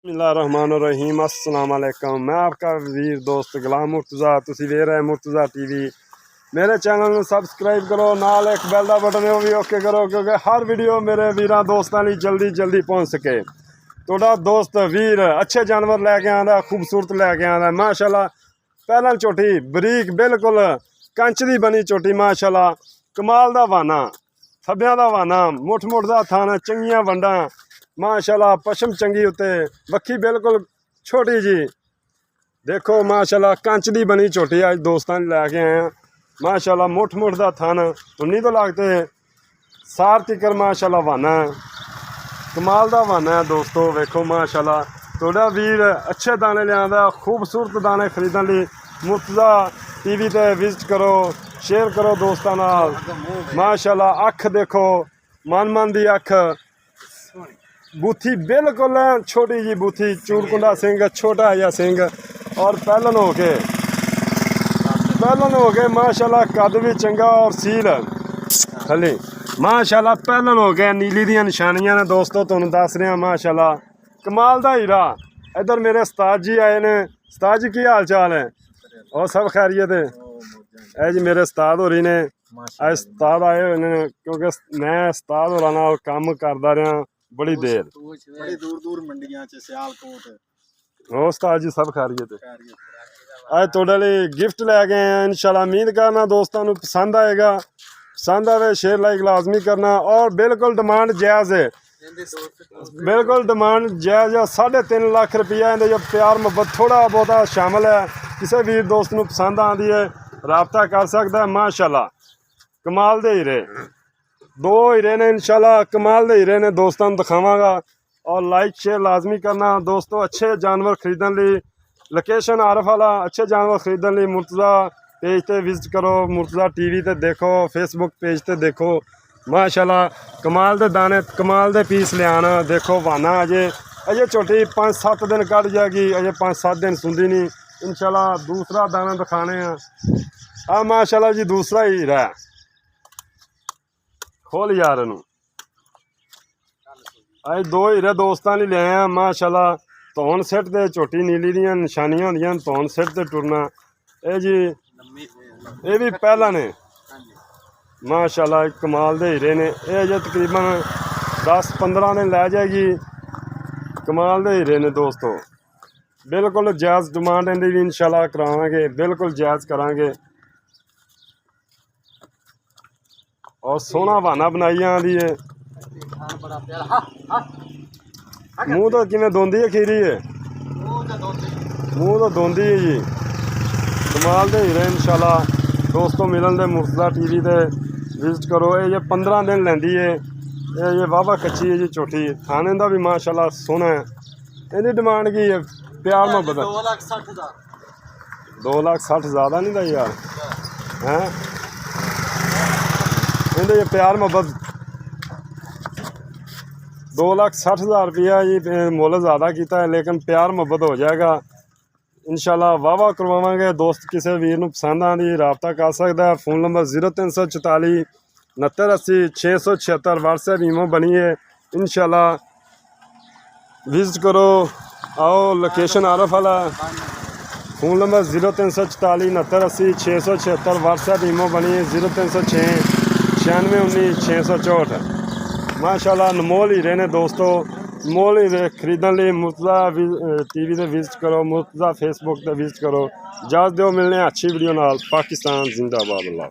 बिस्मिल्लाहिर्रहमानिर्रहीम अस्सलाम वालेकुम। मैं आपका वीर दोस्त गुलाम मुर्तज़ा, तुसी वेख रहे मुर्तज़ा टीवी। मेरे चैनल में सबसक्राइब करो, नाल एक बैल का बटन है वो भी ओके करो, क्योंकि हर वीडियो मेरे वीर दोस्तों लिए जल्दी जल्दी पहुँच सके। थोड़ा दोस्त वीर अच्छे जानवर लैके आंदा, खूबसूरत लैके आंदा माशाल्लाह। पहला झोटी बरीक बिल्कुल कंच दी बनी झोटी माशाल्लाह, कमाल दा वाना, थब्बियां दा वाना, मुठ मुठ दा थान, चंगियां वंडा माशाल्लाह, पशम चंगी उत्ते, वक्खी बिल्कुल छोटी जी। देखो माशाल्लाह कंच दी बनी झोटी अज दोस्तां लैके आए हैं माशाल्लाह। मुठ मुठ दा थान, उन्नी तो लगते सार तिकर माशाल्लाह वाना है, कमाल दा वाना है दोस्तों। वेखो माशाल्लाह थोड़ा वीर अच्छे दाने लिया, खूबसूरत दाने खरीदने लिए मुर्तज़ा टीवी ते विजिट करो, शेयर करो दोस्तों नाल माशाल्लाह। अख देखो मन मन दी अख, बूथी बिल्कुल छोटी जी बूथी, चूड़कुंडा सिंह, छोटा या सिंह और पहलन हो के माशाल्लाह कद भी चंगा और सील थली माशाल्लाह। पहलन हो गए नीली दियां निशानियां ने दोस्तों, तुहानूं दस रहा माशाल्लाह, कमाल दा हीरा। इधर मेरे उस्ताद जी आए ने। उस्ताद जी की हाल चाल है? और सब खैरियत है? ए जी मेरे उस्ताद होरी ने, अज उस्ताद आए हुए ने, क्योंकि मैं उस्ताद होरां नाल काम करदा रहा बड़ी देर, बड़ी दूर दूर मंडियां च सियालकोट। हो उस्ताद जी सब खैरियत है? अज थोड़े लिए गिफ्ट लैके आए हैं इंशाल्लाह। उम्मीद करना दोस्तों को पसंद आएगा, पसंद आए शेयर लाइक लाजमी करना। और बिल्कुल डिमांड जायज़ है, बिल्कुल डिमांड जायज़ है। 3.5 लाख रुपया इहदे च प्यार मुहब्बत थोड़ा बहुता शामिल है। किसी वीर दोस्त को पसंद आती है राबता कर सकता है माशाल्लाह। कमाल दे हीरे, 2 हीरे ने इंशाल्लाह, कमाल दे हीरे ने दोस्तों दिखावांगा। और लाइक शेयर लाजमी करना दोस्तों। अच्छे जानवर खरीदने लिए लोकेशन आरफ वाला, अच्छे जानवर खरीदने लिए मुर्तज़ा पेज ते विजिट करो, मुर्तज़ा टीवी ते देखो, फेसबुक पेज ते देखो माशाल्लाह। कमाल दे दाने, कमाल दे पीस ले आना। देखो वाना अजे छोटी 5-7 दिन कट जाएगी, अजे 5-7 दिन सुंदी नहीं इंशाल्लाह। दूसरा दाना दिखाने हैं माशाल्लाह जी, दूसरा ही हीरा है। खोल यार नू, अज 2 हीरे दोस्तों लिए ले आए माशाल्लाह। धौन सिट ते झोटी नीली दियां निशानियां होंदियां, धौन सिट ते टुरना। ये जी ये भी पहला ने माशाल्लाह, कमाल दे हीरे ने। ये अजे तकरीबन 10-15 दिन लै जाएगी। कमाल दे हीरे ने दोस्तों, बिल्कुल जायज़ डिमांड इहदी भी इंशाल्लाह करावांगे, बिल्कुल जायज़ करांगे। और सोहना वाना बनाई आंदी है, मूँह तो किवें दोंदी है, खीरी है मूँह तो दोंदी है जी। कमाल दे हीरे इंशाल्लाह दोस्तों मिलन दे मुर्तज़ा टीवी ते विजिट करो। ये 15 दिन लैंदी है, ये वाहवा कच्ची है जी झोटी। थाने का भी माशाल्लाह सोहना है। इहदी डिमांड की है प्यार मुहब्बत? 2 लाख 60 ज़्यादा नहीं था यार हैं? इहदे प्यार मुहब्बत 2,60,000 रुपया जी मुल ज़्यादा किया है, लेकिन प्यार मुहब्बत हो जाएगा इंशाल्लाह। वाहवा करवावांगे दोस्त। किसी वीर नूं पसंद आंदी राबता कर सकता है। Phone number 0344 6980 676। व्हाट्सएप ईमो बनी है इंशाल्लाह। विजिट करो, आओ लोकेशन आरफ वाला। Phone number 0344 6980 676। व्हाट्सएप ईमो बनी है 0306 9619 664। माशाल्लाह नमोल हीरे ने दोस्तों। मोल हीरे खरीदने लिए मुर्तज़ा टीवी ते विजिट करो, मुर्तज़ा फेसबुक ते विजिट करो। इजाज़त दो, मिलने अच्छी वीडियो नाल। पाकिस्तान जिंदाबाद। अल्लाह।